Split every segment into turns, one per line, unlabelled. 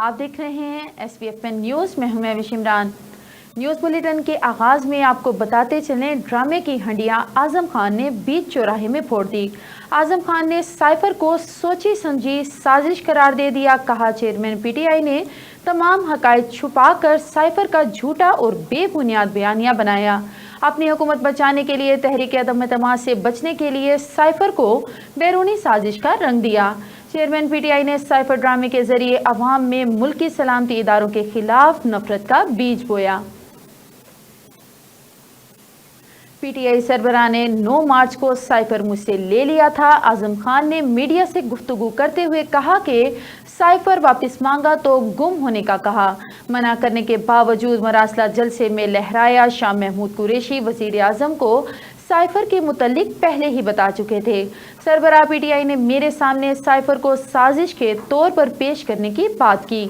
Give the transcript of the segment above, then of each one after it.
آپ دیکھ رہے ہیں SPFN نیوز میں ہوں میں وش عمران۔ نیوز بلیٹن کے آغاز میں آپ کو بتاتے چلیں ڈرامے کی ہنڈیاں اعظم خان نے بیچ چوراہے میں پھوڑ دی۔ اعظم خان نے سائفر کو سوچی سمجھی سازش قرار دے دیا، کہا چیئرمین PTI نے تمام حقائق چھپا کر سائفر کا جھوٹا اور بے بنیاد بیانیہ بنایا۔ اپنی حکومت بچانے کے لیے تحریک عدم اعتماد سے بچنے کے لیے سائفر کو بیرونی سازش کا رنگ دیا۔ چیئرمین PTI نے سائفر ڈرامے کے ذریعے عوام میں ملکی سلامتی اداروں کے خلاف نفرت کا بیج بویا۔ PTI سربراہ نے 9 مارچ کو سائفر مجھ سے لے لیا تھا۔ اعظم خان نے میڈیا سے گفتگو کرتے ہوئے کہا کہ سائفر واپس مانگا تو گم ہونے کا کہا۔ منع کرنے کے باوجود مراسلہ جلسے میں لہرایا۔ شاہ محمود قریشی وزیر اعظم کو سائفر کے متعلق پہلے ہی بتا چکے تھے۔ سربراہ PTI نے میرے سامنے سائفر کو سازش کے طور پر پیش کرنے کی بات کی۔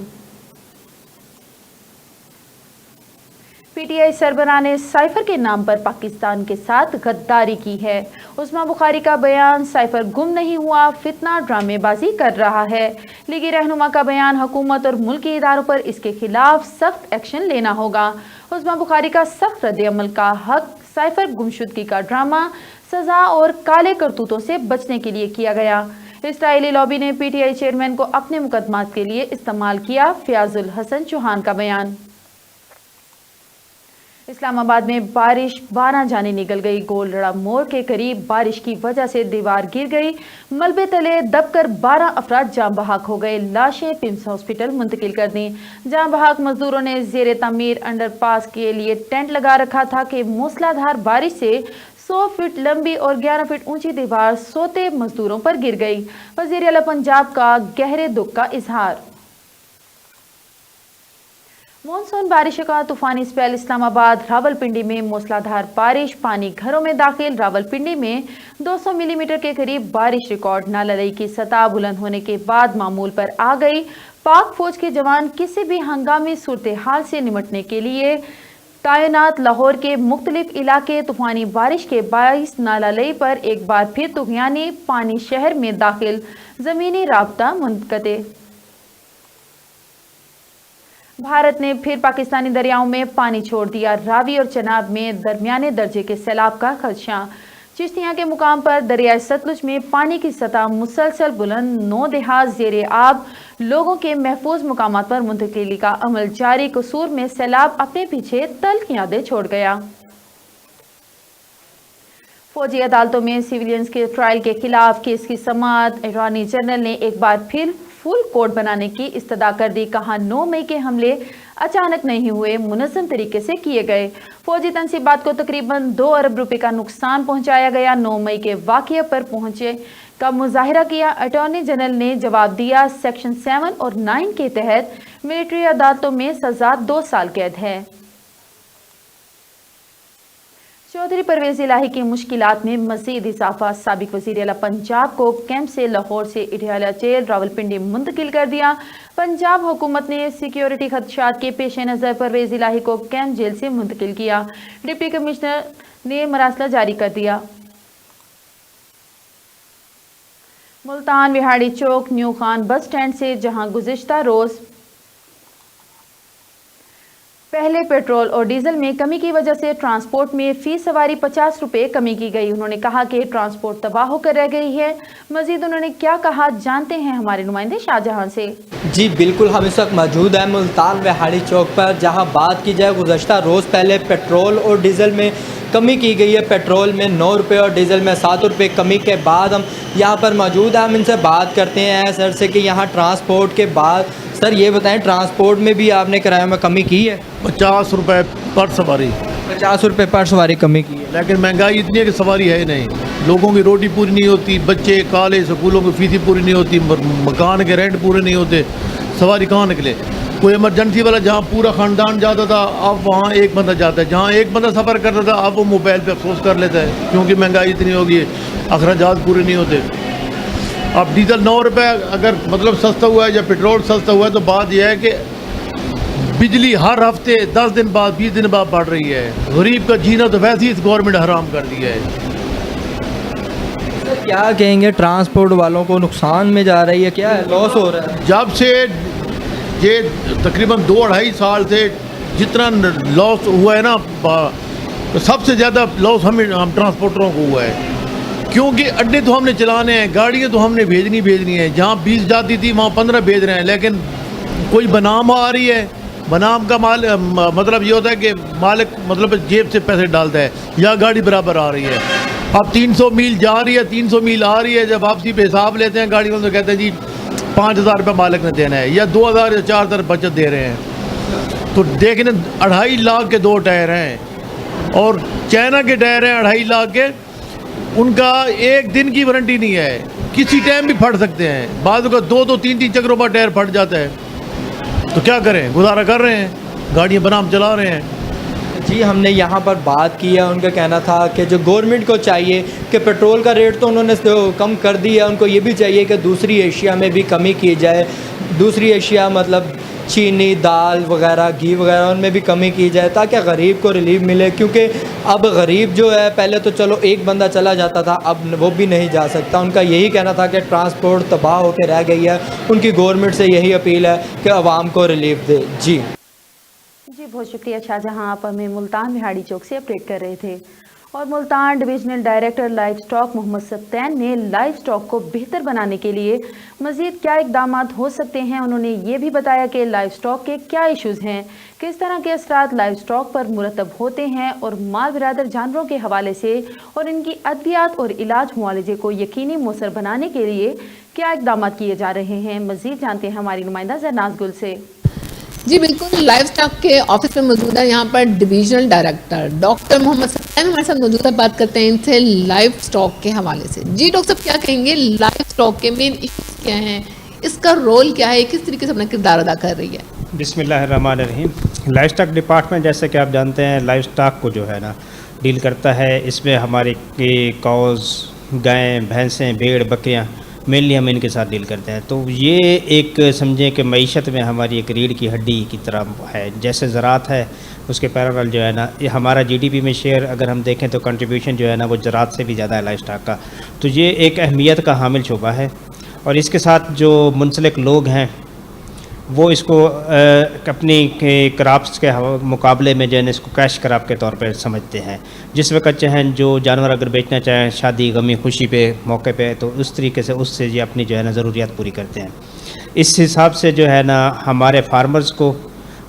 PTI سربراہ نے سائفر کے نام پر پاکستان کے ساتھ غداری کی ہے۔ عثمان بخاری کا بیان سائفر گم نہیں ہوا، فتنہ ڈرامے بازی کر رہا ہے۔ لیگی رہنما کا بیان حکومت اور ملکی اداروں پر اس کے خلاف سخت ایکشن لینا ہوگا۔ عثمان بخاری کا سخت رد عمل کا حق سائفر گمشدگی کا ڈرامہ سزا اور کالے کرتوتوں سے بچنے کے لیے کیا گیا۔ اسرائیلی لابی نے PTI چیئرمین کو اپنے مقدمات کے لیے استعمال کیا، فیاض الحسن چوہان کا بیان۔ اسلام آباد میں بارش 12 جانیں نگل گئی۔ گولڑا موڑ کے قریب بارش کی وجہ سے دیوار گر گئی، ملبے تلے دب کر 12 افراد جاں بحق ہو گئے۔ لاشیں پمس ہاسپٹل منتقل کر دیں۔ جاں بحق مزدوروں نے زیر تعمیر انڈر پاس کے لیے ٹینٹ لگا رکھا تھا کہ موسلا دھار بارش سے 100 فٹ لمبی اور 11 فٹ اونچی دیوار سوتے مزدوروں پر گر گئی۔ وزیر اعلیٰ پنجاب کا گہرے دکھ کا اظہار۔ مونسون بارشوں کا طوفانی اسپیل اسلام آباد راولپنڈی میں موسلا دھار بارش، پانی گھروں میں داخل۔ راولپنڈی میں 200 ملی میٹر کے قریب بارش ریکارڈ۔ نالہ لئی کی سطح بلند ہونے کے بعد معمول پر آ گئی۔ پاک فوج کے جوان کسی بھی ہنگامی صورتحال سے نمٹنے کے لیے تعینات۔ لاہور کے مختلف علاقے طوفانی بارش کے باعث نالہ لئی پر ایک بار پھر طغیانی پانی شہر میں داخل، زمینی رابطہ منقطع۔ بھارت نے پھر پاکستانی دریاؤں میں پانی چھوڑ دیا۔ راوی اور چناب میں درمیانے درجے کے سیلاب کا خدشہ۔ چشتیاں کے مقام پر دریائے ستلج میں پانی کی سطح مسلسل بلند، 9 دیہات زیر آب، لوگوں کے محفوظ مقامات پر منتقلی کا عمل جاری۔ قصور میں سیلاب اپنے پیچھے تلخ یادیں چھوڑ گیا۔ فوجی عدالتوں میں سیویلینز کے ٹرائل کے خلاف کیس کی سماعت۔ اٹارنی جنرل نے ایک بار پھر فل کوڈ بنانے کی استدعا کر دی، کہا 9 مئی کے حملے اچانک نہیں ہوئے، منظم طریقے سے کیے گئے۔ فوجی تنصیبات کو تقریباً 2 ارب روپے کا نقصان پہنچایا گیا۔ 9 مئی کے واقعے پر پہنچے کا مظاہرہ کیا۔ اٹارنی جنرل نے جواب دیا، سیکشن 7 اور 9 کے تحت ملٹری عدالتوں میں سزا 2 سال قید ہے۔ چودھری پرویز الہی کی مشکلات میں مزید اضافہ۔ سابق وزیر اعلیٰ پنجاب کو کیمپ سے لاہور سے اڈیالہ جیل راولپنڈی منتقل کر دیا۔ پنجاب حکومت نے سیکیورٹی خدشات کے پیش نظر پرویز الہی کو کیمپ جیل سے منتقل کیا۔ ڈپٹی کمشنر نے مراسلہ جاری کر دیا۔ ملتان وہاڑی چوک نیو خان بس سٹینڈ سے جہاں گزشتہ روز پہلے پیٹرول اور ڈیزل میں کمی کی وجہ سے ٹرانسپورٹ میں فی سواری 50 روپے کمی کی گئی، انہوں نے کہا کہ ٹرانسپورٹ تباہ ہو کر رہ گئی ہے۔ مزید انہوں نے کیا کہا، جانتے ہیں ہمارے نمائندے شاہ جہاں سے۔
جی بالکل، ہم اس وقت موجود ہیں ملتان وہاڑی چوک پر، جہاں بات کی جائے گزشتہ روز پہلے پیٹرول اور ڈیزل میں کمی کی گئی ہے۔ پیٹرول میں 9 روپے اور ڈیزل میں 7 روپے کمی کے بعد ہم یہاں پر موجود ہیں۔ ہم ان سے بات کرتے ہیں سر سے کہ یہاں ٹرانسپورٹ کے بعد سر یہ بتائیں ٹرانسپورٹ میں بھی آپ نے کرایہ میں کمی کی ہے؟
50 روپے پر سواری،
50 روپے پر سواری کمی کی ہے،
لیکن مہنگائی اتنی ہے کہ سواری ہے نہیں، لوگوں کی روٹی پوری نہیں ہوتی، بچے کالج اسکولوں کی فیس پوری نہیں ہوتی، مکان کے رینٹ پورے نہیں ہوتے، سواری کہاں نکلے؟ کوئی ایمرجنسی والا جہاں پورا خاندان جاتا تھا اب وہاں ایک بندہ جاتا ہے، جہاں ایک بندہ سفر کرتا تھا اب وہ موبائل پہ افسوس کر لیتا ہے، کیونکہ مہنگائی اتنی ہو گئی ہے، اخراجات پورے نہیں ہوتے۔ اب ڈیزل 9 روپے اگر مطلب سستا ہوا ہے یا پیٹرول سستا ہوا ہے تو بات یہ ہے کہ بجلی ہر ہفتے 10 دن بعد 20 دن بعد بڑھ رہی ہے، غریب کا جینا تو ویسے ہی گورنمنٹ حرام کر دیا ہے۔
کیا کہیں گے ٹرانسپورٹ والوں کو نقصان میں جا رہی ہے، کیا ہے لاس ہو رہا ہے؟
جب سے یہ تقریباً 2-2.5 سال سے جتنا لاس ہوا ہے نا، سب سے زیادہ لاس ہم ٹرانسپورٹروں کو ہوا ہے، کیونکہ اڈے تو ہم نے چلانے ہیں، گاڑیاں تو ہم نے بھیجنی ہیں، جہاں 20 جاتی تھی وہاں 15 بھیج رہے ہیں، لیکن کوئی بنام آ رہی ہے، بنام کا مطلب یہ ہوتا ہے کہ مالک مطلب جیب سے پیسے ڈالتا ہے، یا گاڑی برابر آ رہی ہے، اب 300 میل جا رہی ہے، 300 میل آ رہی ہے، جب واپسی پہ حساب لیتے ہیں گاڑی والوں تو کہتے ہیں جی 5,000 روپے مالک نے دینا ہے، یا 2,000 یا 4,000 بچت دے رہے ہیں، تو دیکھیں 2.5 لاکھ کے 2 ٹائر ہیں، اور چائنا کے ٹائر ہیں 2.5 لاکھ کے، ان کا ایک دن کی وارنٹی نہیں ہے، کسی ٹائم بھی پھٹ سکتے ہیں، بعض کا 2-3 چکروں پر ٹائر پھٹ جاتا ہے، تو کیا کریں، گزارا کر رہے ہیں، گاڑیاں بنام چلا رہے ہیں۔
جی ہم نے یہاں پر بات کی ہے، ان کا کہنا تھا کہ جو گورنمنٹ کو چاہیے کہ پیٹرول کا ریٹ تو انہوں نے کم کر دیا ہے، ان کو یہ بھی چاہیے کہ دوسری اشیاء میں بھی کمی کی جائے، دوسری اشیاء مطلب چینی، دال وغیرہ، گھی وغیرہ، ان میں بھی کمی کی جائے تاکہ غریب کو ریلیف ملے، کیونکہ اب غریب جو ہے پہلے تو چلو ایک بندہ چلا جاتا تھا، اب وہ بھی نہیں جا سکتا۔ ان کا یہی کہنا تھا کہ ٹرانسپورٹ تباہ ہو کے رہ گئی ہے، ان کی گورنمنٹ سے یہی اپیل ہے کہ عوام کو ریلیف دے۔ جی
بہت شکریہ شاہجہاں، آپ ہمیں ملتان بہاڑی چوک سے اپڈیٹ کر رہے تھے۔ اور Multan divisional director life stock Muhammad Sibtain نے لائف سٹاک کو بہتر بنانے کے لیے مزید کیا اقدامات ہو سکتے ہیں، انہوں نے یہ بھی بتایا کہ لائف سٹاک کے کیا ایشوز ہیں، کس طرح کے اثرات لائف سٹاک پر مرتب ہوتے ہیں، اور مال برادر جانوروں کے حوالے سے اور ان کی ادویات اور علاج معالجے کو یقینی مؤثر بنانے کے لیے کیا اقدامات کیے جا رہے ہیں۔ مزید جانتے ہیں ہماری نمائندہ زرناز گل سے۔
جی بالکل، لائف سٹاک کے آفس میں موجود ہے یہاں پر ڈویژنل ڈائریکٹر ڈاکٹر محمد سبطین ہمارے ساتھ موجود ہے، بات کرتے ہیں ان سے لائف سٹاک کے حوالے سے۔ جی ڈاکٹر صاحب، کیا کہیں گے، لائف سٹاک کے مین ایشوز کیا ہیں، اس کا رول کیا ہے، کس طریقے سے اپنا کردار ادا کر رہی ہے؟
بسم اللہ الرحمن الرحیم۔ لائف سٹاک ڈپارٹمنٹ جیسے کہ آپ جانتے ہیں لائف سٹاک کو جو ہے نا ڈیل کرتا ہے، اس میں ہماری کاؤز، گائیں، بھینسیں، بھیڑ، بکریاں مینلی ہم ان کے ساتھ ڈیل کرتے ہیں۔ تو یہ ایک سمجھیں کہ معیشت میں ہماری ایک ریڑھ کی ہڈی کی طرح ہے، جیسے زراعت ہے اس کے پیرالل جو ہے نا یہ ہمارا جی ڈی پی میں شیئر اگر ہم دیکھیں تو کنٹریبیوشن جو ہے نا وہ زراعت سے بھی زیادہ ہے لائف سٹاک کا، تو یہ ایک اہمیت کا حامل شعبہ ہے۔ اور اس کے ساتھ جو منسلک لوگ ہیں وہ اس کو اپنی کراپس کے مقابلے میں جو ہے اس کو کیش کراپ کے طور پہ سمجھتے ہیں۔ جس وقت چاہیں جو جانور اگر بیچنا چاہیں شادی، غمی، خوشی پہ، موقع پہ، تو اس طریقے سے اس سے یہ اپنی جو ہے نا ضروریات پوری کرتے ہیں۔ اس حساب سے جو ہے نا ہمارے فارمرز کو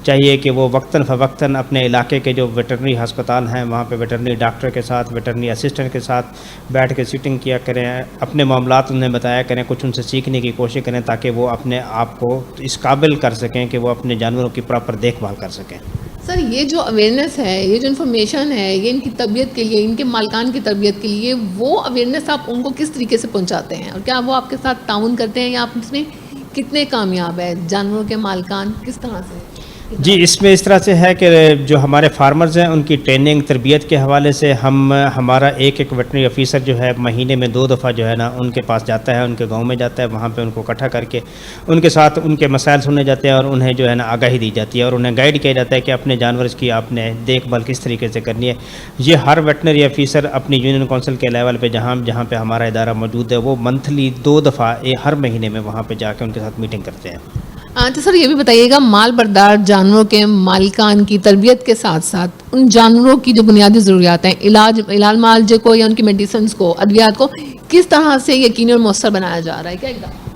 چاہیے کہ وہ وقتاً فوقتاً اپنے علاقے کے جو ویٹرنری ہسپتال ہیں وہاں پہ ویٹرنری ڈاکٹر کے ساتھ، ویٹرنری اسسٹنٹ کے ساتھ بیٹھ کے سیٹنگ کیا کریں، اپنے معاملات انہیں بتایا کریں، کچھ ان سے سیکھنے کی کوشش کریں تاکہ وہ اپنے آپ کو اس قابل کر سکیں کہ وہ اپنے جانوروں کی پراپر دیکھ بھال کر سکیں۔
سر، یہ جو اویئرنیس ہے، یہ جو انفارمیشن ہے، یہ ان کی تربیت کے لیے، ان کے مالکان کی تربیت کے لیے، وہ اویئرنیس آپ ان کو کس طریقے سے پہنچاتے ہیں، اور کیا وہ آپ کے ساتھ تعاون کرتے ہیں، یا آپ اس میں کتنے کامیاب ہیں، جانوروں کے مالکان کس طرح سے؟
جی اس میں اس طرح سے ہے کہ جو ہمارے فارمرز ہیں ان کی ٹریننگ تربیت کے حوالے سے ہمارا ایک ویٹرنری آفیسر جو ہے مہینے میں 2 دفعہ جو ہے نا ان کے پاس جاتا ہے، ان کے گاؤں میں جاتا ہے، وہاں پہ ان کو اکٹھا کر کے ان کے ساتھ ان کے مسائل سنے جاتے ہیں اور انہیں جو ہے نا آگاہی دی جاتی ہے اور انہیں گائیڈ کیا جاتا ہے کہ اپنے جانورز کی آپ نے دیکھ بھال کس طریقے سے کرنی ہے۔ یہ ہر ویٹرنری آفیسر اپنی یونین کونسل کے لیول پہ جہاں پہ ہمارا ادارہ موجود ہے وہ منتھلی 2 دفعہ ہر مہینے میں وہاں پہ جا کے ان کے ساتھ میٹنگ کرتے ہیں۔
تو سر یہ بھی بتائیے گا، مال بردار جانوروں کے مالکان کی تربیت کے ساتھ ساتھ ان جانوروں کی جو بنیادی ضروریات ہیں، علاج معالجے کو یا ان کی میڈیسنز کو، ادویات کو کس طرح سے یقینی اور مؤثر بنایا جا رہا ہے، کیا اقدام؟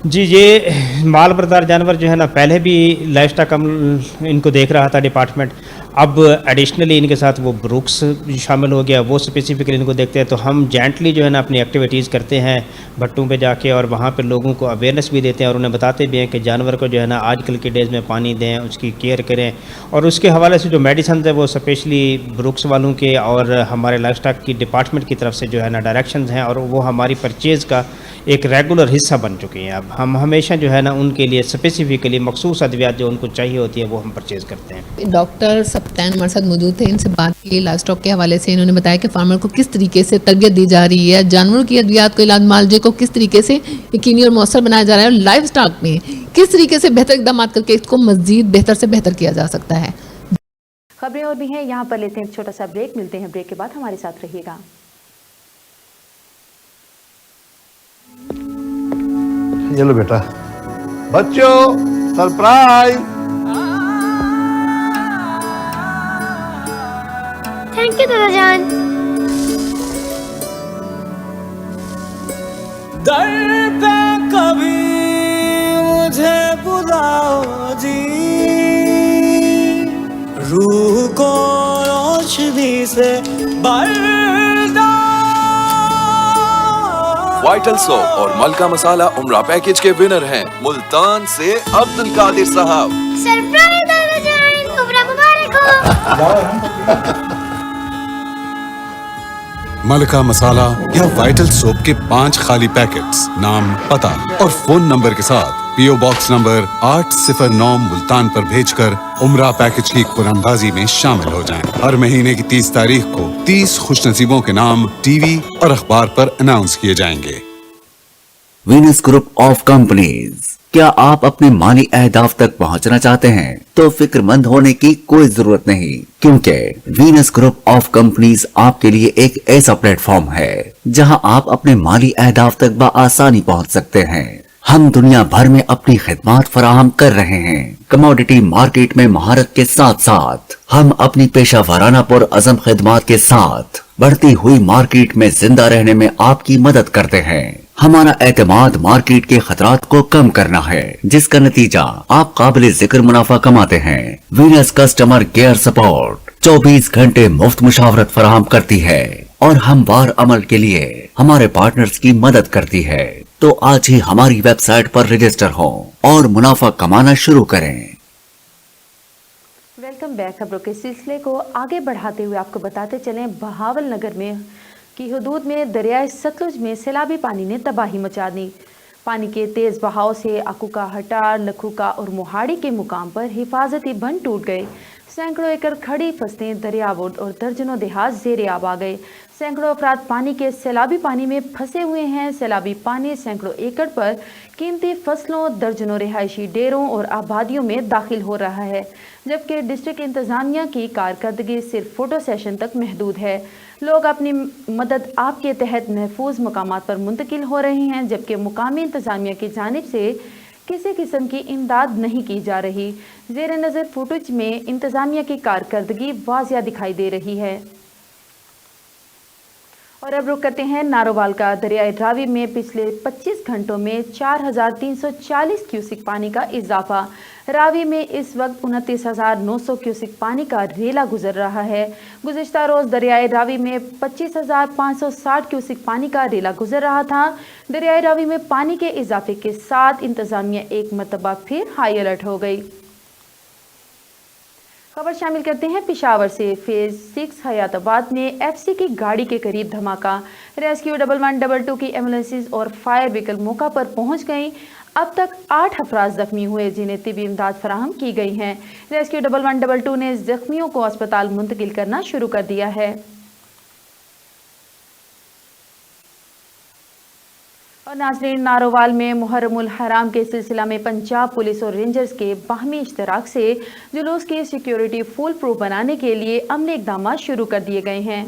جی یہ مال بردار جانور جو ہے نا پہلے بھی لائف سٹاک ان کو دیکھ رہا تھا ڈپارٹمنٹ، اب ایڈیشنلی ان کے ساتھ وہ بروکس شامل ہو گیا، وہ اسپیسیفکلی ان کو دیکھتے ہیں، تو ہم جینٹلی جو ہے نا اپنی ایکٹیویٹیز کرتے ہیں بھٹوں پہ جا کے، اور وہاں پہ لوگوں کو اویئرنیس بھی دیتے ہیں اور انہیں بتاتے بھی ہیں کہ جانور کو جو ہے نا آج کل کے ڈیز میں پانی دیں، اس کی کیئر کریں، اور اس کے حوالے سے جو میڈیسنز ہیں وہ اسپیشلی بروکس والوں کے اور ہمارے لائف سٹاک کی ڈپارٹمنٹ کی طرف سے جو ہے نا ڈائریکشنز ہیں، اور وہ ہماری پرچیز کا ایک ریگولر حصہ بن چکی ہیں۔ اب ہم ہمیشہ جو ہے نا ان کے لیے اسپیسیفکلی مخصوص ادویات جو ان کو چاہیے ہوتی ہے وہ ہم پرچیز کرتے ہیں۔
ڈاکٹر سبطین ہمارے ساتھ موجود تھے، ان سے بات کی لائف سٹاک کے حوالے سے، انہوں نے بتایا کہ فارمر کو کس طریقے سے تربیت دی جا رہی ہے، جانوروں کی ادویات کو، علاج معالجے کو کس طریقے سے یقینی اور مؤثر بنایا جا رہا ہے، اور لائف سٹاک میں کس طریقے سے بہتر اقدامات کر کے اس کو مزید بہتر سے بہتر کیا جا سکتا ہے۔
خبریں اور بھی ہیں، یہاں پر لیتے ہیں ایک چھوٹا سا بریک، ملتے ہیں بریک کے بعد، ہمارے ساتھ رہیے گا۔
یہ لو بیٹا، بچوں सरप्राइज।
थैंक यू दादा जान।
दर पे कभी मुझे बुलाओ जी, रूह को रोशनी से भर।
वाइटल सोप और मलका मसाला उम्रा पैकेज के विनर हैं मुल्तान से अब्दुल कादिर साहब।
सरप्राइज दादा जान, उम्रा मुबारक हो।
मलका मसाला या वाइटल सोप के 5 खाली पैकेट्स, नाम, पता और फोन नंबर के साथ पीओ बॉक्स नंबर 809 मुल्तान पर भेजकर उम्रा पैकेज की कुरानबाजी में शामिल हो जाएं। हर महीने की 30 तारीख को 30 खुशनसीबों के नाम टीवी और अखबार पर अनाउंस किए जाएंगे।
Venus group of companies. क्या आप अपने माली अहदाफ तक पहुंचना चाहते हैं तो फिक्रमंद होने की कोई जरूरत नहीं, क्योंकि वीनस ग्रुप ऑफ कंपनीज आपके लिए एक ऐसा प्लेटफॉर्म है जहां आप अपने माली अहदाफ तक बआसानी पहुंच सकते हैं। हम दुनिया भर में अपनी खिदमत फराहम कर रहे हैं। कमोडिटी मार्केट में महारत के साथ साथ हम अपनी पेशा वाराना पुर अज़म खिदमत के साथ बढ़ती हुई मार्केट में जिंदा रहने में आपकी मदद करते हैं। हमारा एतमाद मार्केट के खतरात को कम करना है, जिसका नतीजा आप काबिल जिक्र मुनाफा कमाते हैं। वीनस कस्टमर केयर सपोर्ट 24 घंटे मुफ्त मुशावरत फराहम करती है और हमवार अमल के लिए हमारे पार्टनर्स की मदद करती है। तो आज ही हमारी वेबसाइट पर रजिस्टर हों और मुनाफा कमाना शुरू करें।
Welcome back. खबरों के सिलसिले को आगे बढ़ाते हुए आपको बताते चलें, बहावल नगर में की हदूद में दरियाए सतलुज में सैलाबी पानी ने तबाही मचा दी। पानी के तेज बहाव से अकुका, हटार, लखुका और मोहाड़ी के मुकाम पर हिफाजती बंद टूट गए। सैकड़ों एकड़ खड़ी फसलें दरियावुड और दर्जनों देहात ज़ेरे आब आ गए। सैकड़ों अफराद पानी के सैलाबी पानी में फंसे हुए हैं। सैलाबी पानी सैकड़ों एकड़ पर कीमती फसलों, दर्जनों रिहायशी डेरों और आबादियों में दाखिल हो रहा है, जबकि डिस्ट्रिक्ट इंतज़ामिया की कारकर्दगी सिर्फ फ़ोटो सेशन तक महदूद है। लोग अपनी मदद आपके तहत महफूज मकामात पर मुंतकिल हो रहे हैं, जबकि मुकामी इंतज़ामिया की जानिब से किसी किस्म की इमदाद नहीं की जा रही। ज़ेर नज़र फुटेज में इंतज़ामिया की कारकर्दगी वाज़िया दिखाई दे रही है। और अब रुक करते हैं नारोवाल का। दरियाए रावी में पिछले 25 घंटों में 4340 क्यूसिक पानी का इजाफा। रावी में इस वक्त 29,900 क्यूसिक पानी का रेला गुजर रहा है। गुज़िश्ता रोज़ दरियाए रावी में 25,560 क्यूसिक पानी का रेला गुजर रहा था। दरियाए रावी में पानी के इजाफे के साथ इंतज़ामिया एक मरतबा फिर हाई अलर्ट हो गई। खबर शामिल करते हैं पेशावर से। फेज 6 हयाताबाद में एफसी की गाड़ी के करीब धमाका। रेस्क्यू 1112 की एम्बुलेंसेज और फायर व्हीकल मौका पर पहुंच गई। अब तक 8 अफराद जख्मी हुए, जिन्हें तिबी इमदाद फराहम की गई हैं। रेस्क्यू 1112 ने जख्मियों को अस्पताल मुंतकिल करना शुरू कर दिया है। और नाज़रीन, नारोवाल में मुहर्रमुल हराम के सिलसिला में पंजाब पुलिस और रेंजर्स के बाहमी इश्तराक से जुलूस की सिक्योरिटी फुल प्रूफ बनाने के लिए अमली इक़दाम शुरू कर दिए गए हैं।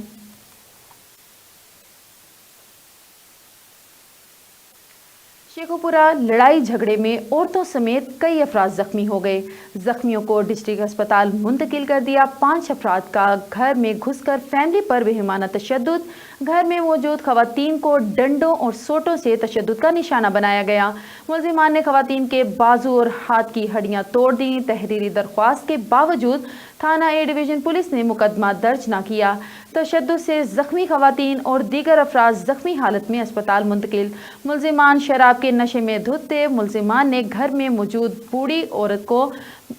शेखोपुरा लड़ाई झगड़े में औरतों समेत कई अफराद जख्मी हो गए। जख्मियों को डिस्ट्रिक्ट अस्पताल मुंतकिल कर दिया। 5 अफराद का घर में घुसकर फैमिली पर बेहिमाना तशद्दुद। घर में मौजूद खवातीन को डंडों और सोटों से तशद्दुद का निशाना बनाया गया। मुलजिमान ने खवातीन के बाजू और हाथ की हड्डियां तोड़ दी। तहरीरी दरख्वास्त के बावजूद थाना ए डिवीज़न पुलिस ने मुकदमा दर्ज न किया। तशद्दुद से जख्मी खवातीन और दीगर अफराद जख्मी हालत में अस्पताल मुंतकिल। मुलजिमान शराब के नशे में धुत थे। मुलजिमान ने घर में मौजूद बूढ़ी औरत को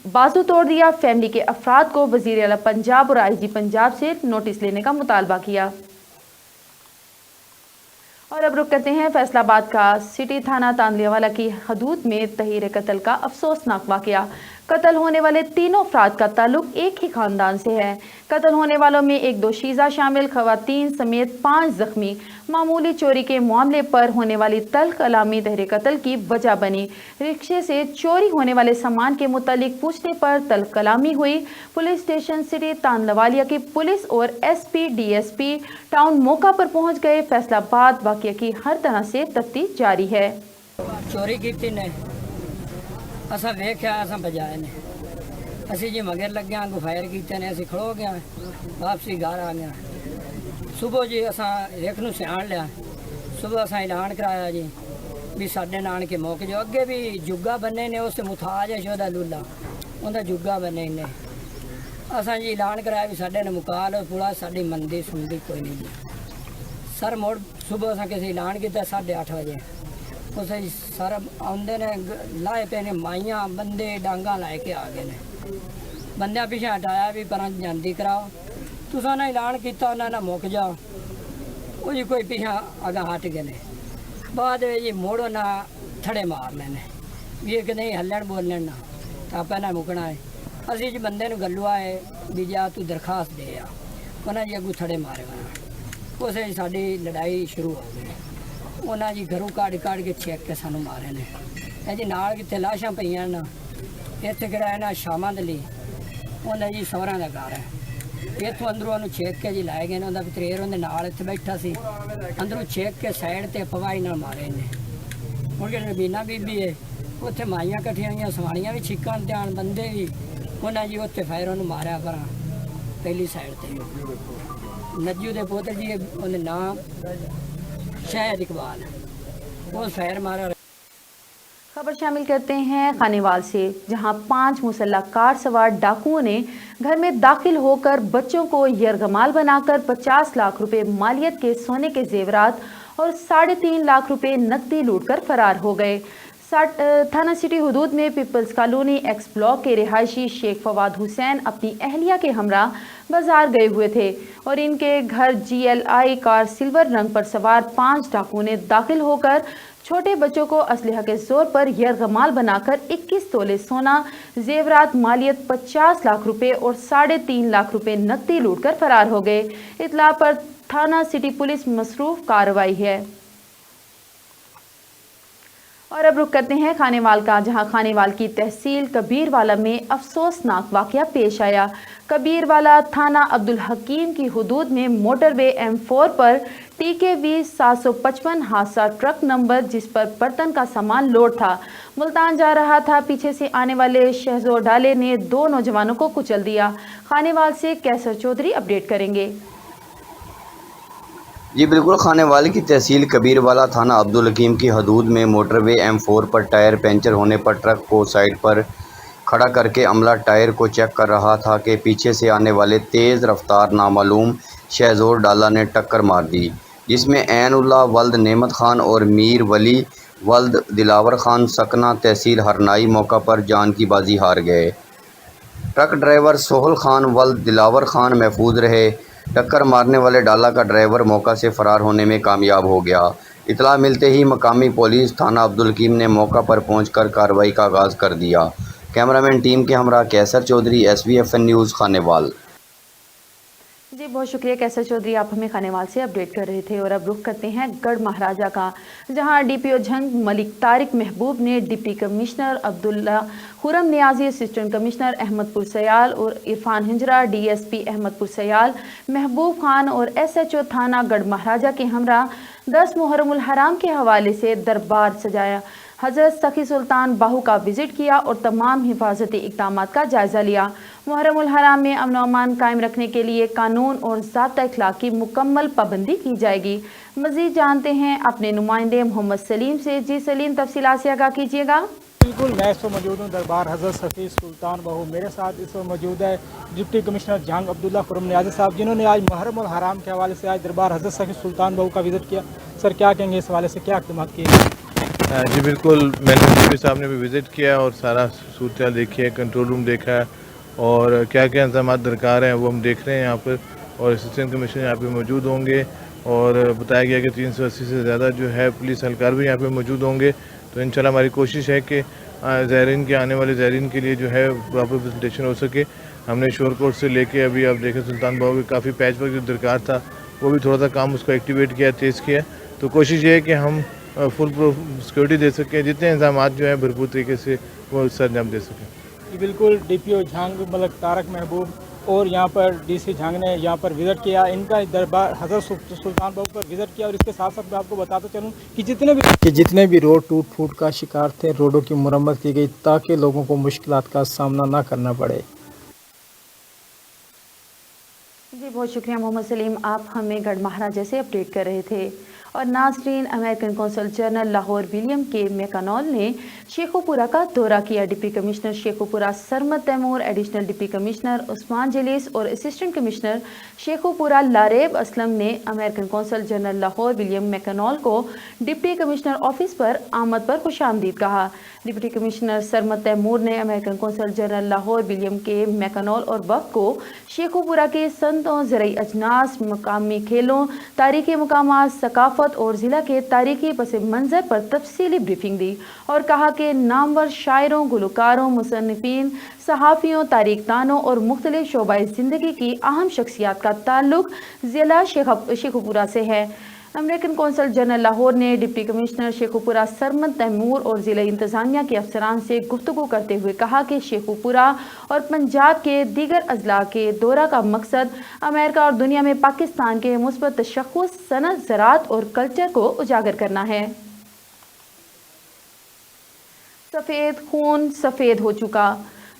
बाजू तोड़ दिया। फैमिली के अफराद को वज़ीर आला पंजाब और IG पंजाब से नोटिस लेने का मुतालबा किया। और अब रुक करते हैं फैसलाबाद का। सिटी थाना तांदलियावाला की हदूद में तहीर कत्ल का अफसोसनाक वाक़या। कत्ल होने वाले तीनों अफराद का ताल्लुक एक ही खानदान से है। कत्ल होने वालों में एक दोशीज़ा शामिल, खवातीन समेत 5 जख्मी। मामूली चोरी के मामले पर होने वाली तल्ख कलामी तहरीर कत्ल की वजह बनी। रिक्शे से चोरी होने वाले सामान के मुतालिक पूछने पर तल्ख कलामी हुई। पुलिस स्टेशन सिटी तांदलियावाला की पुलिस और SP DSP टाउन मौका पर पहुंच गए। फैसलाबाद वाक़या की हर तरह से तफ्तीश जारी है।
चोरी की थी नहीं,
असां वेख्या असां बजाए ने असी जी मगर लग गया को फायर कीते ने असी खड़ो गया वापसी घर आ गया सुबह जी असां एक नूं सियाण लिया सुबह असां ऐलान कराया जी भी साडे नानके मौके जो अगे भी जुग्गा बने ने उस मुथाज है शोदा लूला उनका जुग्गा बने ने असां जी ऐलान कराया भी साडे ने मुकाल पूरा साडी मंदी सुनदी कोई नहीं जी सर मोड़ सुबह असां किसी ऐलान किया 8:30 बजे उस सर आंदे ने लाए पे ने माइयां बंदे डांगा लाए के आ गए ने बंदे पिछे हटाया भी पर जानती कराओ तुसा ना ऐलान किया उन्होंने मुक जाओ वो जी कोई पिछा अगा हट गए ने बाद जी मोड़ो ना थड़े मारने ने भी एक नहीं हलन बोलन ना तो आप ना मुकना है असी जी बंदे गलुआ है भी जा तू दरखास्त दे आ उन्हें जी अगू थड़े मारे उस साड़ी लड़ाई शुरू हो गई उन्हें जी घरों काट के चेक के सानू मारे ने जी नाल कितने लाशां पईयां ना इत्थे किहड़ा है ना शामां दे लई उन्हें जी सौहरां दा घर है इत्थों अंदरों उन्हें छेक के जी लाए गए उन्होंने पतरेर उन्हें नाल इत्थे बैठा सी अंदरों छेक के साइड ते पवाई नाल मारे ने हुण कि नबीना बीबी है उत्थे माइयां कट्ठियां होईयां सवाणियां भी छिक्कां ते आण बंदे भी उन्हें जी उत्थे फायर उन्हें मारिया पर पहली साइड ते नज्जू दे पुत्र जी उन्हें नाम शायद इकबाल वो फायर मारा।
खबर शामिल करते हैं खानेवाल से, जहां 5 मुसल्लह कार सवार डाकुओं ने घर में दाखिल होकर बच्चों को यरगमाल बनाकर 50 लाख रुपए मालियत के सोने के जेवरात और 3.5 लाख रुपए नकदी लूटकर फरार हो गए। थाना सिटी हुदूद में पीपल्स कॉलोनी एक्स ब्लॉक के रिहायशी शेख फवाद हुसैन अपनी अहलिया के हमरा बाजार गए हुए थे और इनके घर GLI कार सिल्वर रंग पर सवार 5 डाकुओं ने दाखिल होकर छोटे बच्चों को असलहा के जोर पर यरगमाल बनाकर 21 तोले सोना, जेवरात मालियत 50 लाख रुपए और 3.5 लाख रुपए नकदी लूटकर फरार हो गए। इतला पर थाना सिटी पुलिस मसरूफ कार्रवाई है। और अब रुक करते हैं खानेवाल का, जहां खानेवाल की तहसील कबीरवाला में अफसोसनाक वाकया पेश आया। कबीरवाला थाना अब्दुल हकीम की हुदूद में मोटरवे M4 पर TKV 755 हादसा ट्रक नंबर जिस पर बर्तन का सामान लोड था मुल्तान जा रहा था, पीछे से आने वाले शहजोर डाले ने 2 नौजवानों को कुचल दिया। खानेवाल से कैसर चौधरी अपडेट करेंगे।
जी बिल्कुल, खानेवाल की तहसील कबीरवाला थाना अब्दुल हकीम की हदूद में मोटरवे M4 पर टायर पंचर होने पर ट्रक को साइड पर खड़ा करके अमला टायर को चेक कर रहा था कि पीछे से आने वाले तेज़ रफ्तार नामालूम शहजोर डाला ने टक्कर मार दी, जिसमें ऐनुल्लाह वल्द नेमत खान और मीर वली वल्द दिलावर खान सकना तहसील हरनाई मौका पर जान की बाजी हार गए। ट्रक ड्राइवर सोहल खान वल्द दिलावर खान महफूज रहे। टक्कर मारने वाले डाला का ड्राइवर मौका से फ़रार होने में कामयाब हो गया। इतला मिलते ही मकामी पुलिस थाना अब्दुल हकीम ने मौका पर पहुंचकर कार्रवाई का आगाज़ कर दिया। कैमरामैन टीम के हमरा कैसर चौधरी, SBFN न्यूज़ खानेवाल।
जी बहुत शुक्रिया कैसर चौधरी, आप हमें खानेवाल से अपडेट कर रहे थे। और अब रुख करते हैं गढ़ महाराजा का, जहां DPO झंग मलिक तारिक महबूब ने deputy commissioner Abdullah Khurram Niazi, assistant commissioner Ahmedpur Sial और इरफान हिंजरा, DSP अहमदपुर सयाल महबूब खान और SHO थाना गढ़ महाराजा के हमरा 10 मुहर्रमुल हराम के हवाले से दरबार सजाया। हज़रत सखी सुल्तान बाहू का विज़िट किया और तमाम हिफाजती इक़दामात का जायज़ा लिया। मुहर्रमुल हराम में अमन अमान कायम रखने के लिए कानून और ज़ाब्ता अखलाक की मुकम्मल पाबंदी की जाएगी। मज़ीद जानते हैं अपने नुमाइंदे मोहम्मद सलीम से। जी सलीम, तफसीलात से आगाह कीजिएगा।
बिल्कुल, मैं इस वक्त मौजूद हूँ दरबार हज़रत सफ़ी सुल्तान बाहू। मेरे साथ इस वक्त मौजूद है डिप्टी कमिश्नर जंग अब्दुल्ला खुरम नियाज़ी साहब, जिन्होंने आज मुहर्रमुल हराम के हवाले से आज दरबार हज़रत सफ़ी सुल्तान बाहू का विज़िट किया। सर क्या कहेंगे इस हवाले से, क्या इक़दाम किए?
जी बिल्कुल, मैंने DSP साहब ने भी विज़िट किया और सारा सूरत देखी है, कंट्रोल रूम देखा है और क्या क्या इंतजाम दरकार हैं वो हम देख रहे हैं यहाँ पर। और असिस्टेंट कमिश्नर यहाँ पे मौजूद होंगे और बताया गया कि 380 से ज़्यादा जो है पुलिस एहलकार भी यहाँ पे मौजूद होंगे। तो इंशाल्लाह हमारी कोशिश है कि ज़ायरीन के आने वाले ज़ायरीन के लिए जो है प्रॉपर प्रेजेंटेशन हो सके। हमने शोर कोर्ट से लेके अभी आप देखें सुल्तान बाहू के काफ़ी पैच वर्क जो दरकार था वो भी थोड़ा सा काम उसको एक्टिवेट किया, तेज़ किया। तो कोशिश ये है कि हम फुल प्रूफ सिक्योरिटी दे सकें, जितने इंतजाम जो हैं भरपूर तरीके से वो सर अंजाम दे सकें।
बिल्कुल, DPO झंग मलिक तारिक महबूब और यहाँ पर डीसी झांग ने यहाँ पर विजिट किया, इनका दरबार हज़रत सुल्तान बाबू पर विजिट किया। और इसके साथ साथ मैं आपको बताता चलूँ कि जितने भी रोड टूट फूट का शिकार थे, रोडों की मुरम्मत की गई ताकि लोगों को मुश्किलात का सामना ना करना पड़े।
जी बहुत शुक्रिया मोहम्मद सलीम, आप हमें गढ़ महाराजा से अपडेट कर रहे थे। और नाजरीन, American consul general Lahore William के मैकनॉल ने शेखुपुरा का दौरा किया। Deputy commissioner Sheikhupura Sarmad Taimur, additional deputy commissioner Usman Jalees और असिस्टेंट कमिश्नर शेखुपुरा लारेब असलम ने American consul general Lahore William McNall को डिप्टी कमिश्नर ऑफिस पर आमद पर खुशामदीद कहा। डिप्टी कमिश्नर सरमद तैमूर ने American consul general Lahore William के मैकनॉल और वक्त को शेखुपुरा के संतों, ज़रई अजनास, मकामी खेलों, तारीखी मकामात, सकाफत और ज़िला के तारीखी पस मंज़र पर तफसीली ब्रीफिंग दी और कहा कि नामवर शायरों, गुलकारों, मुसन्निफीन, सहाफ़ियों, तारीखदानों और मुख्तलिफ शोबाए ज़िंदगी की अहम शख्सियात का ताल्लुक ज़िला शेखुपुरा से है। अमेरिकन कौंसल जनरल लाहौर ने डिप्टी कमिश्नर शेखुपुरा सरमद तैमूर और ज़िला इंतज़ामिया के अफसरान से गुफ्तगू करते हुए कहा कि शेखुपुरा और पंजाब के दीगर अजला के दौरा का मकसद अमेरिका और दुनिया में पाकिस्तान के मुस्बत तशख़्ख़ुस, सनत, ज़राअत और कल्चर को उजागर करना है। सफ़ेद खून सफ़ेद हो चुका,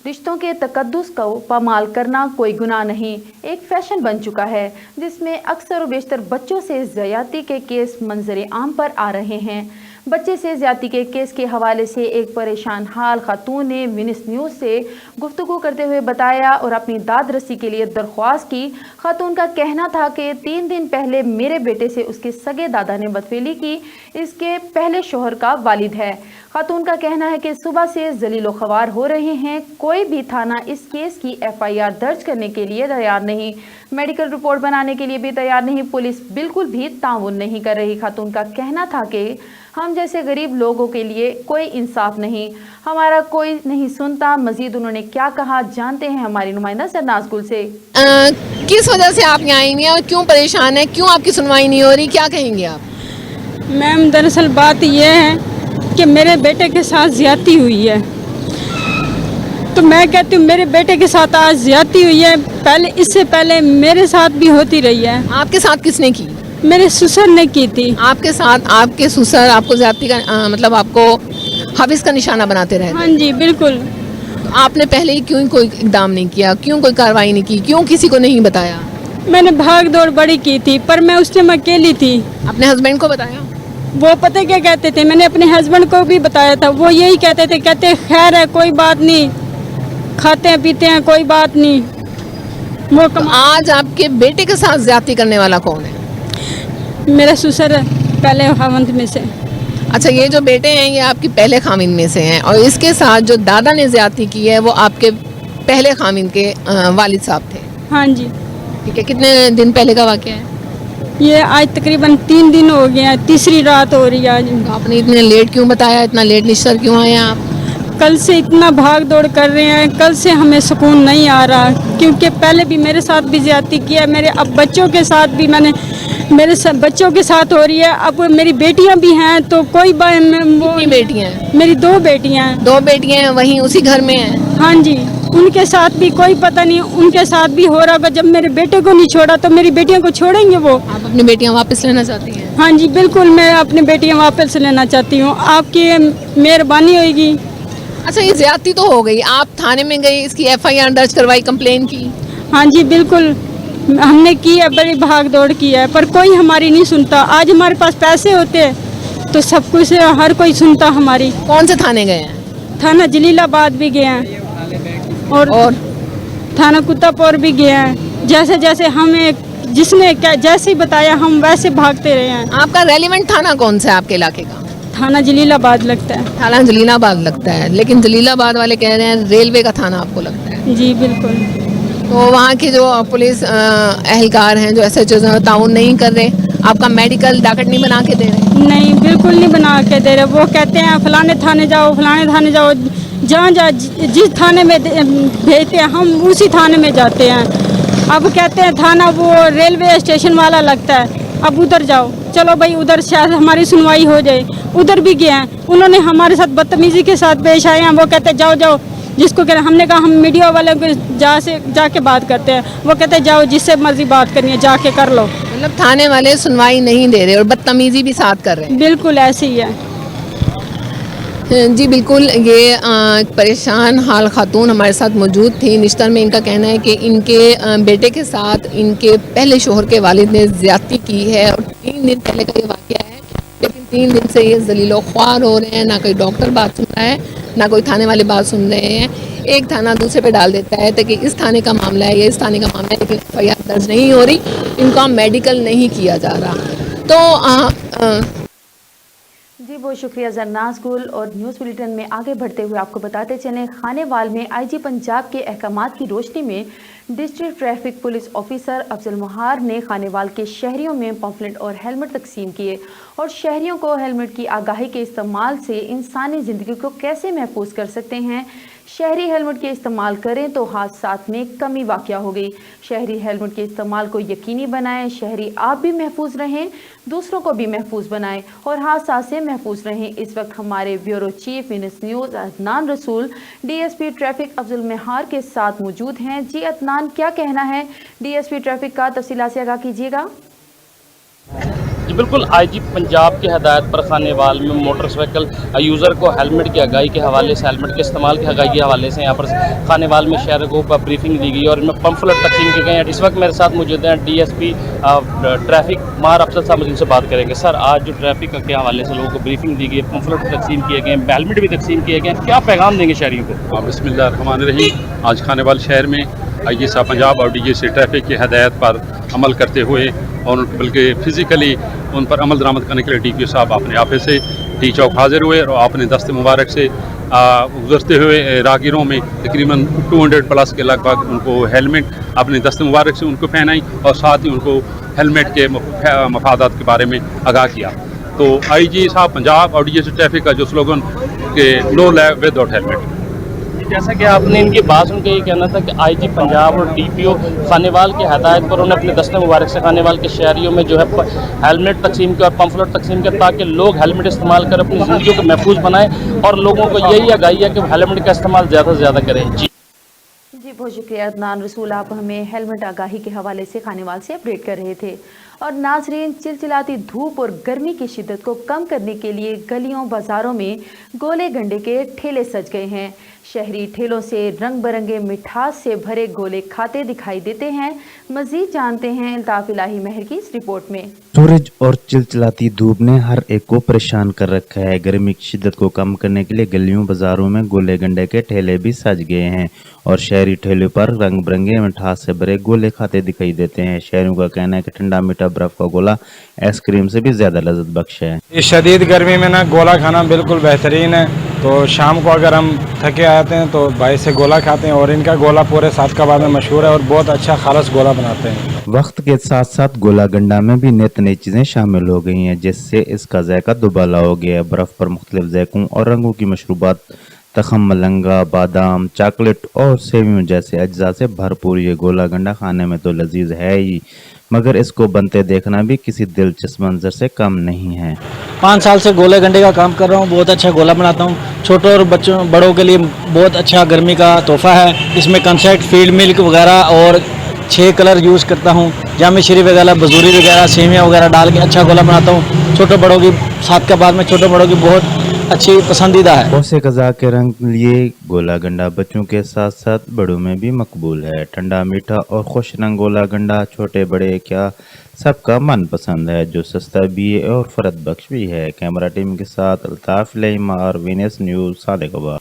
रिश्तों के तकद्दुस को पामाल करना कोई गुनाह नहीं, एक फैशन बन चुका है जिसमें अक्सर और बेशतर बच्चों से ज़्यादती के केस मंजर आम पर आ रहे हैं। बच्चे से ज़्यादती के केस के हवाले से एक परेशान हाल खातून ने विनिस न्यूज़ से गुफ्तगू करते हुए बताया और अपनी दाद रसी के लिए दरख्वास्त की। खातून का कहना था कि 3 दिन पहले मेरे बेटे से उसके सगे दादा ने बदफेली की, इसके पहले शोहर का वालिद है। खातून का कहना है कि सुबह से जलीलो ख्वार हो रहे हैं, कोई भी थाना इस केस की FIR दर्ज करने के लिए तैयार नहीं, मेडिकल रिपोर्ट बनाने के लिए भी तैयार नहीं, पुलिस बिल्कुल भी ताउन नहीं कर रही। खातून का कहना था कि हम जैसे गरीब लोगों के लिए कोई इंसाफ नहीं, हमारा कोई नहीं सुनता। मजीद उन्होंने क्या कहा जानते हैं हमारी नुमाइंदा सरनाज गुल से।
किस वजह से आप यहाँ आई हैं और क्यों परेशान है, क्यों आपकी सुनवाई नहीं हो रही, क्या कहेंगे आप?
मैम दरअसल बात यह है कि मेरे बेटे के साथ ज्यादती हुई है, तो मैं कहती हूँ मेरे बेटे के साथ आज ज्यादती हुई है, पहले इससे पहले मेरे साथ भी होती रही है।
आपके साथ किसने की?
मेरे ससुर ने की थी।
आपके साथ आपके ससुर आपको ज्यादती का मतलब आपको हविस का निशाना बनाते रहे?
हाँ जी बिल्कुल।
तो आपने पहले ही क्यों कोई इकदाम नहीं किया, क्यों कोई कार्रवाई नहीं की, क्यों किसी को नहीं बताया?
मैंने भाग दौड़ बड़ी की थी पर मैं उस टाइम अकेली थी।
अपने हस्बैंड को बताया?
वो पता क्या कहते थे, मैंने अपने हस्बैंड को भी बताया था, वो यही कहते थे, कहते खैर है कोई बात नहीं, खाते हैं पीते हैं कोई बात नहीं। वो
तो आज आपके बेटे के साथ ज्यादती करने वाला कौन है?
मेरा ससुर पहले खाविंद में से।
अच्छा, ये जो बेटे हैं ये आपकी पहले खाविंद में से हैं और इसके साथ जो दादा ने ज्यादती की है वो आपके पहले खाविंद के वालिद साहब थे?
हाँ जी।
ठीक है, कितने दिन पहले का वाक़या है
ये? आज तकरीबन 3 दिन हो गए हैं, तीसरी रात हो रही है आज।
तो आपने इतने लेट क्यों बताया, इतना लेट निश्चर क्यों आए आप?
कल से इतना भाग दौड़ कर रहे हैं, कल से हमें सुकून नहीं आ रहा, क्योंकि पहले भी मेरे साथ भी ज्यादती की है, मेरे अब बच्चों के साथ भी मेरे बच्चों के साथ हो रही है। अब मेरी बेटियां भी हैं तो कोई
कितनी बेटियां हैं?
मेरी 2 बेटियां हैं।
2 बेटियां हैं, वहीं उसी घर में हैं?
हाँ जी, उनके साथ भी कोई पता नहीं, उनके साथ भी हो रहा होगा। जब मेरे बेटे को नहीं छोड़ा तो मेरी बेटियों को छोड़ेंगे वो?
आप अपनी बेटियां वापस लेना चाहती हैं?
हाँ जी बिल्कुल, मैं अपनी बेटियां वापस लेना चाहती हूँ, आपकी मेहरबानी होगी।
अच्छा, ये ज्यादती तो हो गई, आप थाने में गई, इसकी FIR दर्ज करवाई, कंप्लेन की?
हाँ जी बिल्कुल, हमने की है, बड़ी भाग दौड़ की है, पर कोई हमारी नहीं सुनता। आज हमारे पास पैसे होते तो सब कुछ हर कोई सुनता हमारी।
कौन से थाने गए हैं?
थाना जलीलाबाद भी गए हैं और थाना कुत्तापुर भी गए हैं। जैसे जैसे हमें जिसने जैसे ही बताया हम वैसे भागते रहे हैं।
आपका रेलिवेंट थाना कौन सा है आपके इलाके का?
थाना जलीलाबाद लगता है।
थाना जलीलाबाद लगता है, लेकिन जलीलाबाद वाले कह रहे हैं रेलवे का थाना आपको लगता है।
जी बिल्कुल।
तो वहाँ के जो पुलिस एहलकार हैं, जो SHO ताउन नहीं कर रहे, आपका मेडिकल डॉक्यूमेंट नहीं बना के दे रहे?
नहीं, बिल्कुल नहीं बना के दे रहे। वो कहते हैं फलाने थाने जाओ, फलाने थाने जाओ, जहाँ जिस थाने में भेजते हैं हम उसी थाने में जाते हैं। अब कहते हैं थाना वो रेलवे स्टेशन वाला लगता है, अब उधर जाओ। चलो भाई, उधर शायद हमारी सुनवाई हो जाए। उधर भी गए हैं, उन्होंने हमारे साथ बदतमीजी के साथ पेश आए हैं। वो कहते हैं जाओ जाओ, जिसको कह हमने कहा हम मीडिया वाले को जाके बात करते हैं, वो कहते हैं जाओ जिससे मर्जी बात करनी है जाके कर लो।
मतलब थाने वाले सुनवाई नहीं दे रहे और बदतमीजी भी साथ कर रहे हैं।
बिल्कुल ऐसे ही है
जी बिल्कुल, ये परेशान हाल खातून हमारे साथ मौजूद थी। निश्तर में इनका कहना है कि इनके बेटे के साथ इनके पहले शोहर के वालिद ने ज़्यादती की है और 3 दिन पहले का ये वाक़या है, लेकिन 3 दिन से ये ज़लीलो ख्वार हो रहे हैं। ना कोई डॉक्टर बात सुन रहा है, ना कोई थाने वाले बात सुन रहे हैं। एक थाना दूसरे पे डाल देता है कि इस थाने का मामला है, ये इस थाने का मामला है, लेकिन FIR दर्ज नहीं हो रही, इनका मेडिकल नहीं किया जा रहा। तो
जी बहुत शुक्रिया जरनाज गुल। और न्यूज़ बुलेटिन में आगे बढ़ते हुए आपको बताते चलें, खानेवाल में IG पंजाब के अहकामात की रोशनी में district traffic police officer Afzal Mahar ने खानेवाल के शहरियों में पम्फलेट और हेलमेट तकसीम किए और शहरियों को हेलमेट की आगाही के इस्तेमाल से इंसानी ज़िंदगी को कैसे महफूज कर सकते हैं। शहरी हेलमेट के इस्तेमाल करें तो हादसात में कमी वाक़या हो गई। शहरी हेलमेट के इस्तेमाल को यकीनी बनाएं। शहरी आप भी महफूज रहें, दूसरों को भी महफूज बनाएं और हादसात से महफूज रहें। इस वक्त हमारे bureau chief Venus news Adnan रसूल DSP ट्रैफिक अफजल महार के साथ मौजूद हैं। जी अदनान, क्या कहना है DSP ट्रैफिक का, तफसीलात से आगाह कीजिएगा।
जी बिल्कुल, IG पंजाब की हदायत पर खानेवाल में मोटरसाइकिल यूज़र को हेलमेट की आगाही के हवाले से, हेलमेट के इस्तेमाल की आगाही के हवाले से यहाँ पर खानेवाल में शहर को ब्रीफिंग दी गई और इनमें पम्फलेट तकसीम किए गए हैं। इस वक्त मेरे साथ मौजूद हैं DSP ट्रैफिक महार अफजल साहब, जिनसे बात करेंगे। सर, आज जो ट्रैफिक के हवाले से लोगों को ब्रीफिंग दी गई, पम्फलेट तकसीम किए गए, हेलमेट भी तकसीम किए गए, क्या पैगाम देंगे शहरियों को?
बिस्मिल्लाहिर्रहमानिर्रहीम। आज खानेवाल शहर में IG साहब पंजाब और DGC ट्रैफिक की हदायत पर अमल करते हुए और बल्कि फ़िज़िकली उन पर अमल दरामद करने के लिए DPO साहब अपने ऑफिस से टी चौक हाजिर हुए और आपने दस्ते मुबारक से गुजरते हुए राहगीरों में तकरीबन 200 प्लस के लगभग उनको हेलमेट अपने दस्ते मुबारक से उनको पहनाई और साथ ही उनको हेलमेट के मफादात के बारे में आगाह किया। तो IG साहब पंजाब और DGC ट्रैफिक का जो स्लोगन कि नो लैब विदाउट हेलमेट,
जैसा कि आपने इनकी बात सुन के ये कहना था कि IG पंजाब और DPO खानेवाल की हदायत पर उन्होंने अपने दस्ते मुबारक से खानेवाल के शहरियों में जो है हेलमेट तकसीम किया और पम्फलेट तकसीम किया ताकि लोग हेलमेट इस्तेमाल कर अपनी ज़िंदगी को महफूज बनाएं और लोगों को यही आगाही है कि हेलमेट का इस्तेमाल ज़्यादा से ज़्यादा करें। जी
बहुत शुक्रिया अदनान रसूल, आप हमें हेलमेट आगाही के हवाले से खानेवाल से अपडेट कर रहे थे। और नाजरीन, चिलचिलाती धूप और गर्मी की शिद्दत को कम करने के लिए गलियों बाज़ारों में गोले गंडे के ठेले सज गए हैं। शहरी ठेलों से रंग बिरंगे मिठास से भरे गोले खाते दिखाई देते हैं। मज़ीद जानते हैं अल्ताफ़ इलाही महर की इस रिपोर्ट में।
सूरज और चिलचिलाती धूप ने हर एक को परेशान कर रखा है। गर्मी की शिद्दत को कम करने के लिए गलियों बाजारों में गोले गंडे के ठेले भी सज गए हैं और शहरी ठेलों पर रंग बिरंगे मिठास से भरे गोले खाते दिखाई देते हैं। शहरियों का कहना है कि ठंडा मीठा बर्फ का गोला आइसक्रीम से भी ज्यादा लज्जत बख्श है।
इस शदीद गर्मी में ना गोला खाना बिल्कुल बेहतरीन है। तो शाम को अगर हम थके आते हैं तो भाई से गोला खाते हैं और इनका गोला पूरे सादकाबाद में मशहूर है और बहुत अच्छा खालस गोला बनाते हैं।
वक्त के साथ साथ गोला गंडा में भी नित नई चीजें शामिल हो गई हैं, जिससे इसका जायका दुबाला हो गया है। बर्फ पर मुख्तलिफ जायकों और रंगों की मशरूबात, तखम मलंगा, बादाम, चॉकलेट और सेवियों जैसे अज्जा से भरपूर ये गोला गंडा खाने में तो लजीज है ही, मगर इसको बनते देखना भी किसी दिलचस्प मंजर से कम नहीं है।
5 साल से गोले गंडे का काम कर रहा हूँ, बहुत अच्छा गोला बनाता हूँ। छोटों और बच्चों बड़ों के लिए बहुत अच्छा गर्मी का तोहफा है। इसमें कंसेक्ट, फील्ड मिल्क वगैरह और 6 कलर यूज़ करता हूँ। जामे शरीफ वगैरह, बजूरी वगैरह, सेवियाँ वगैरह डाल के अच्छा गोला बनाता हूँ। छोटों बड़ों की सादकाबाद में छोटों बड़ों की बहुत अच्छी पसंदीदा है।
बहुत से कज़ा के रंग लिए गोला गंडा बच्चों के साथ साथ बड़ों में भी मकबूल है। ठंडा मीठा और खुश रंग गोला गंडा छोटे बड़े क्या सबका मन पसंद है, जो सस्ता भी है और फरत बख्श भी है। कैमरा टीम के साथ अल्ताफ इलाही महर, वीनस न्यूज़, सादिकाबाद।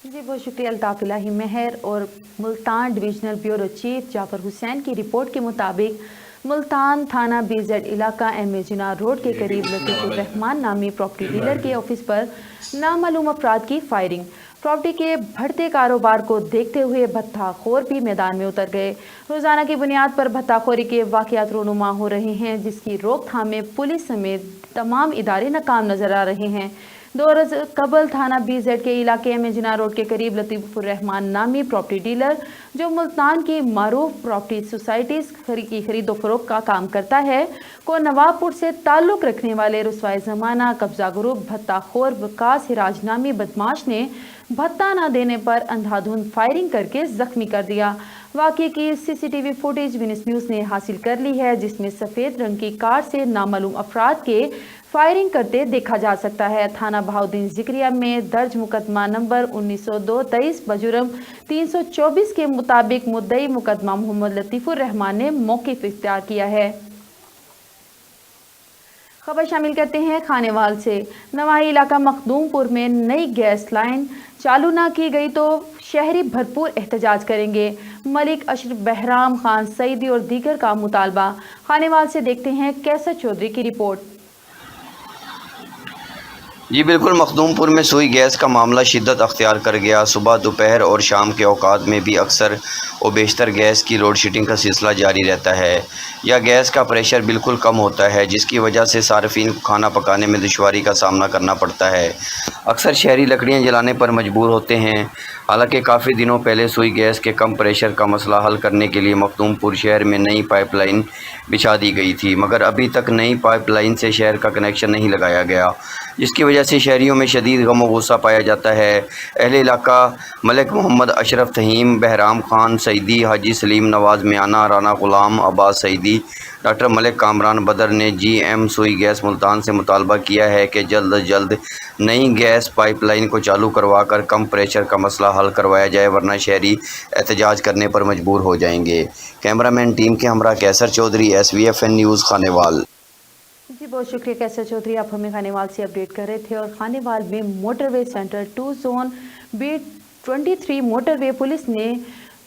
जी बहुत शुक्रिया अल्ताफ इलाही महर। और Multan divisional bureau chief Jafar Hussain की रिपोर्ट के मुताबिक मुल्तान थाना BZ इलाका MA जिनार रोड के करीब लतीफुर रहमान नामी प्रॉपर्टी डीलर के ऑफिस पर नामालूम अफराद की फायरिंग। प्रॉपर्टी के बढ़ते कारोबार को देखते हुए भत्ताखोर भी मैदान में उतर गए। रोजाना की बुनियाद पर भत्ताखोरी के वाक़यात रोनुमा हो रहे हैं, जिसकी रोकथाम में पुलिस समेत तमाम इदारे नाकाम नजर आ रहे हैं। 2 रोज कबल थाना BZ के इलाके में जिना रोड के करीब लतीफुर रहमान नामी प्रॉपर्टी डीलर जो मुल्तान की मारूफ प्रॉपर्टी सोसाइटीज की खरीदो फरोख्त का काम करता है को नवाबपुर से ताल्लुक रखने वाले रुसवाए ज़माना कब्जा ग्रुप भत्ताखोर वकास हिराज नामी बदमाश ने भत्ता न देने पर अंधाधुंध फायरिंग करके जख्मी कर दिया। वाक़े की CCTV फुटेज विनिस न्यूज़ ने हासिल कर ली है, जिसमें सफ़ेद रंग की कार से नामालूम अफराद के फायरिंग करते देखा जा सकता है। थाना बहाउद्दीन ज़िक्रिया में दर्ज मुकदमा नंबर 1902-23 बजुर्म 324 के मुताबिक मुद्दई मुकदमा मोहम्मद लतीफुर रहमान ने मौक़िफ़ इख्तियार किया है। खबर शामिल करते हैं खानेवाल से। नवाही इलाका मखदूमपुर में नई गैस लाइन चालू ना की गई तो शहरी भरपूर एहतजाज करेंगे। मलिक अशरफ बहराम खान सईदी और दीगर का मुतालबा। खानेवाल से देखते हैं कैसर चौधरी की रिपोर्ट।
जी बिल्कुल, मखदूमपुर में सुई गैस का मामला शिद्दत अख्तियार कर गया। सुबह दोपहर और शाम के औकात में भी अक्सर और बेशतर गैस की लोड शेडिंग का सिलसिला जारी रहता है या गैस का प्रेशर बिल्कुल कम होता है, जिसकी वजह से सार्फिन को खाना पकाने में दुश्वारी का सामना करना पड़ता है। अक्सर शहरी लकड़ियाँ जलाने पर मजबूर होते हैं। हालांकि काफ़ी दिनों पहले सुई गैस के कम प्रेशर का मसला हल करने के लिए मखदूमपुर शहर में नई पाइपलाइन बिछा दी गई थी, मगर अभी तक नई पाइपलाइन से शहर का कनेक्शन नहीं लगाया गया, जिसकी वजह से शहरियों में शदीद गम और गुस्सा पाया जाता है। अहले इलाका मलिक मोहम्मद अशरफ तहीम, बहराम खान सईदी, हाजी सलीम नवाज़ मियाना, राना गुलाम अब्बास सईदी, डॉक्टर मलिक कामरान बदर ने GM सुई गैस मुल्तान से मुतालबा किया है कि जल्द अज जल्द नई गैस पाइपलाइन को चालू करवा कर कम प्रेशर का मसला हल करवाया जाए, वरना शहरी एहतजाज करने पर मजबूर हो जाएंगे। कैमरामैन टीम के हमरा कैसर चौधरी, SVFN न्यूज़ खानेवाल।
जी बहुत शुक्रिया कैसर चौधरी, आप हमें खानेवाल से अपडेट कर रहे थे। और खानेवाल में motorway centre 2 zone B23 motorway police ने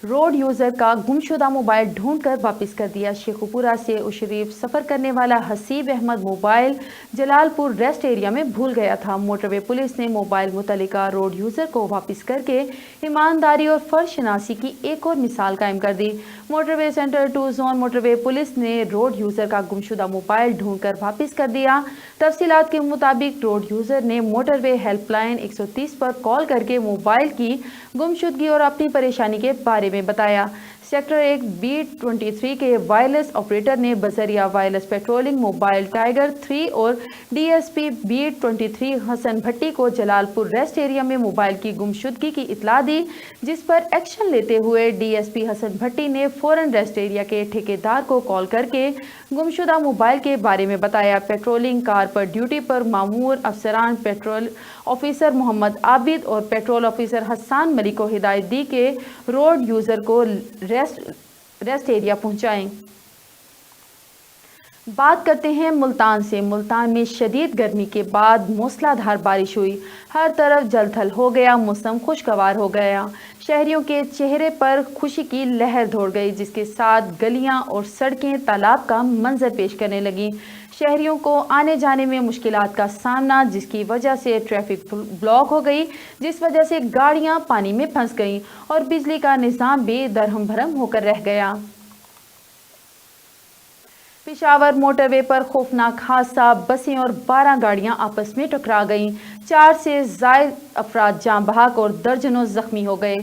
रोड यूज़र का गुमशुदा मोबाइल ढूंढकर वापस कर दिया। शेखुपुरा से उशरीफ सफ़र करने वाला Haseeb Ahmed mobile Jalalpur rest area में भूल गया था। मोटरवे पुलिस ने मोबाइल मुतल्लिका रोड यूज़र को वापस करके ईमानदारी और फ़र्शनासी की एक और मिसाल कायम कर दी। Motorway centre 2 zone motorway police ने रोड यूज़र का गुमशुदा मोबाइल ढूंढकर वापस कर दिया। तफसीलात के मुताबिक रोड यूज़र ने मोटरवे हेल्पलाइन 130 पर कॉल करके मोबाइल की गुमशुदगी और अपनी परेशानी के बारे में बताया। सेक्टर 1 B23 के वायरलेस ऑपरेटर ने बजरिया वायरलेस पेट्रोलिंग मोबाइल टाइगर 3 और DSP B23 हसन भट्टी को जलालपुर रेस्ट एरिया में मोबाइल की गुमशुदगी की इतला दी, जिस पर एक्शन लेते हुए DSP हसन भट्टी ने फौरन रेस्ट एरिया के ठेकेदार को कॉल करके गुमशुदा मोबाइल के बारे में बताया। पेट्रोलिंग कार पर ड्यूटी पर मामूर अफसरान पेट्रोल ऑफिसर मोहम्मद आबिद और पेट्रोल ऑफिसर हसान मलिक को हिदायत दी कि रोड यूज़र को रेस्ट एरिया पहुंचाएं। बात करते हैं मुल्तान से। मुल्तान में शदीद गर्मी के बाद मूसलाधार बारिश हुई, हर तरफ जलथल हो गया, मौसम खुशगवार हो गया। शहरियों के चेहरे पर खुशी की लहर दौड़ गई, जिसके साथ गलियां और सड़कें तालाब का मंजर पेश करने लगी। शहरियों को आने जाने में मुश्किलात का सामना, जिसकी वजह से ट्रैफिक ब्लॉक हो गई, जिस वजह से गाड़ियां पानी में फंस गईं और बिजली का निज़ाम भी दरहम भरम होकर रह गया। पेशावर मोटरवे पर खौफनाक हादसा, बसें और 12 गाड़ियां आपस में टकरा गईं। 4 से ज़ायद अफराद जान बहक और दर्जनों जख्मी हो गए।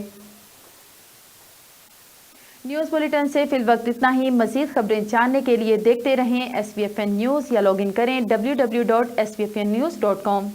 न्यूज़ बुलेटिन से फिलवक्त इतना ही। मज़ीद खबरें जानने के लिए देखते रहें SVFN न्यूज़ या लॉगिन करें www.svfnnews.com।